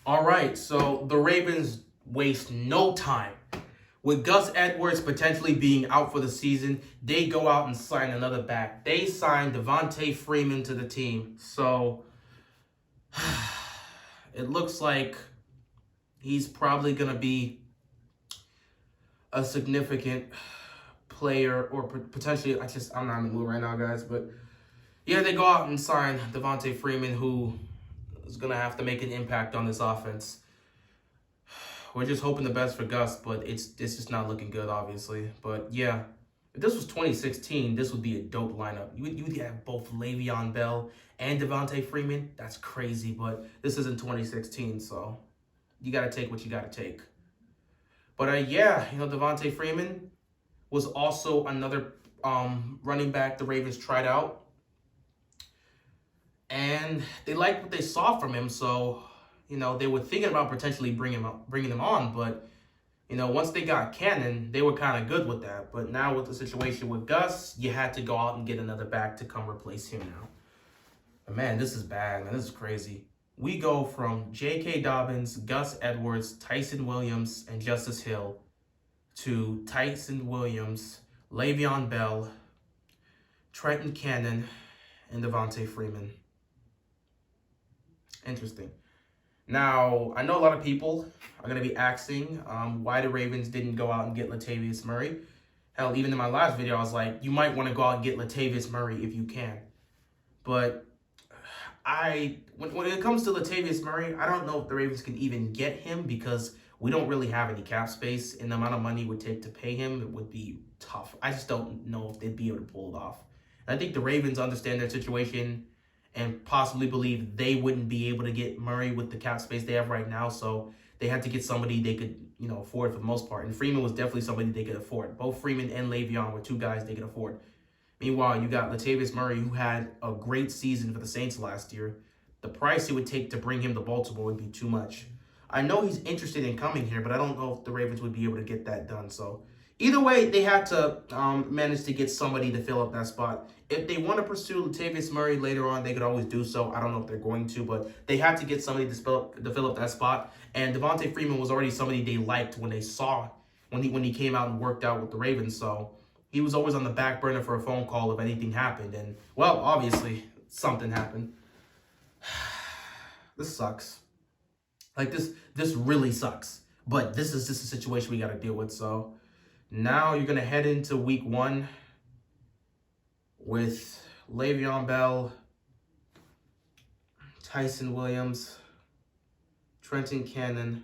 All right, so the Ravens waste no time. With Gus Edwards potentially being out for the season, they go out and sign another back. They signed Devonta Freeman to the team. So it looks like he's probably going to be a significant player or potentially, I'm not in the mood right now, guys. But yeah, they go out and sign Devonta Freeman, who is going to have to make an impact on this offense. We're just hoping the best for Gus, but it's just not looking good, obviously. But yeah, if this was 2016, this would be a dope lineup. You would have both Le'Veon Bell and Devonta Freeman. That's crazy, but this isn't 2016, so you got to take what you got to take. But yeah, Devonta Freeman was also another running back the Ravens tried out, and they liked what they saw from him, so they were thinking about potentially bringing him on, but once they got Cannon, they were kind of good with that. But now with the situation with Gus, you had to go out and get another back to come replace him now. But man, this is bad, man. This is crazy. We go from J.K. Dobbins, Gus Edwards, Tyson Williams, and Justice Hill to Tyson Williams, Le'Veon Bell, Trenton Cannon, and Devonta Freeman. Interesting. Now, I know a lot of people are going to be asking why the Ravens didn't go out and get Latavius Murray. Hell, even in my last video, I was like, you might want to go out and get Latavius Murray if you can. But when it comes to Latavius Murray, I don't know if the Ravens can even get him because we don't really have any cap space, and the amount of money it would take to pay him, it would be tough. I just don't know if they'd be able to pull it off. And I think the Ravens understand their situation and possibly believe they wouldn't be able to get Murray with the cap space they have right now. So they had to get somebody they could, afford for the most part. And Freeman was definitely somebody they could afford. Both Freeman and Le'Veon were two guys they could afford. Meanwhile, you got Latavius Murray, who had a great season for the Saints last year. The price it would take to bring him to Baltimore would be too much. I know he's interested in coming here, but I don't know if the Ravens would be able to get that done. So either way, they had to manage to get somebody to fill up that spot. If they want to pursue Latavius Murray later on, they could always do so. I don't know if they're going to, but they had to get somebody to fill up that spot. And Devonta Freeman was already somebody they liked when he came out and worked out with the Ravens. So he was always on the back burner for a phone call if anything happened. And, well, obviously, something happened. This sucks. Like, this really sucks. But this is just a situation we got to deal with. So now you're going to head into week 1 with Le'Veon Bell, Tyson Williams, Trenton Cannon,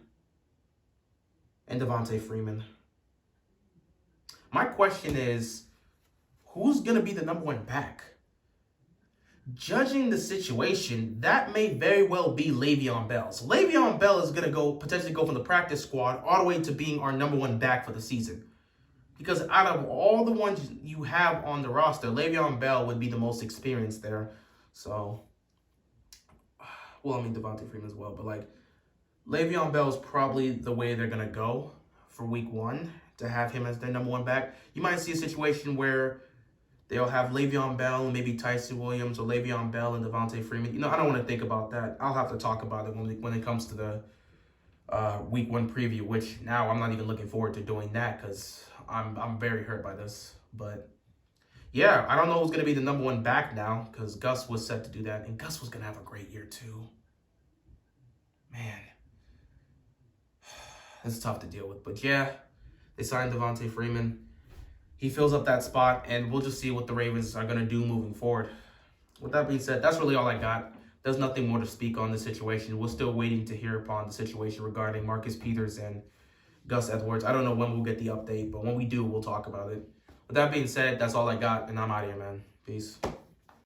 and Devonta Freeman. My question is, who's going to be the number 1 back? Judging the situation, that may very well be Le'Veon Bell. So Le'Veon Bell is going to potentially go from the practice squad all the way to being our number 1 back for the season. Because out of all the ones you have on the roster, Le'Veon Bell would be the most experienced there. So, Devonta Freeman as well. But, Le'Veon Bell is probably the way they're going to go for week 1 to have him as their number 1 back. You might see a situation where they'll have Le'Veon Bell and maybe Tyson Williams, or Le'Veon Bell and Devonta Freeman. I don't want to think about that. I'll have to talk about it when it comes to the week 1 preview, which now I'm not even looking forward to doing that because I'm very hurt by this. But yeah, I don't know who's going to be the number 1 back now because Gus was set to do that. And Gus was going to have a great year too. Man, it's tough to deal with. But yeah, they signed Devonta Freeman. He fills up that spot, and we'll just see what the Ravens are going to do moving forward. With that being said, that's really all I got. There's nothing more to speak on the situation. We're still waiting to hear upon the situation regarding Marcus Peters and Gus Edwards. I don't know when we'll get the update, but when we do, we'll talk about it. With that being said, that's all I got, and I'm out of here, man. Peace.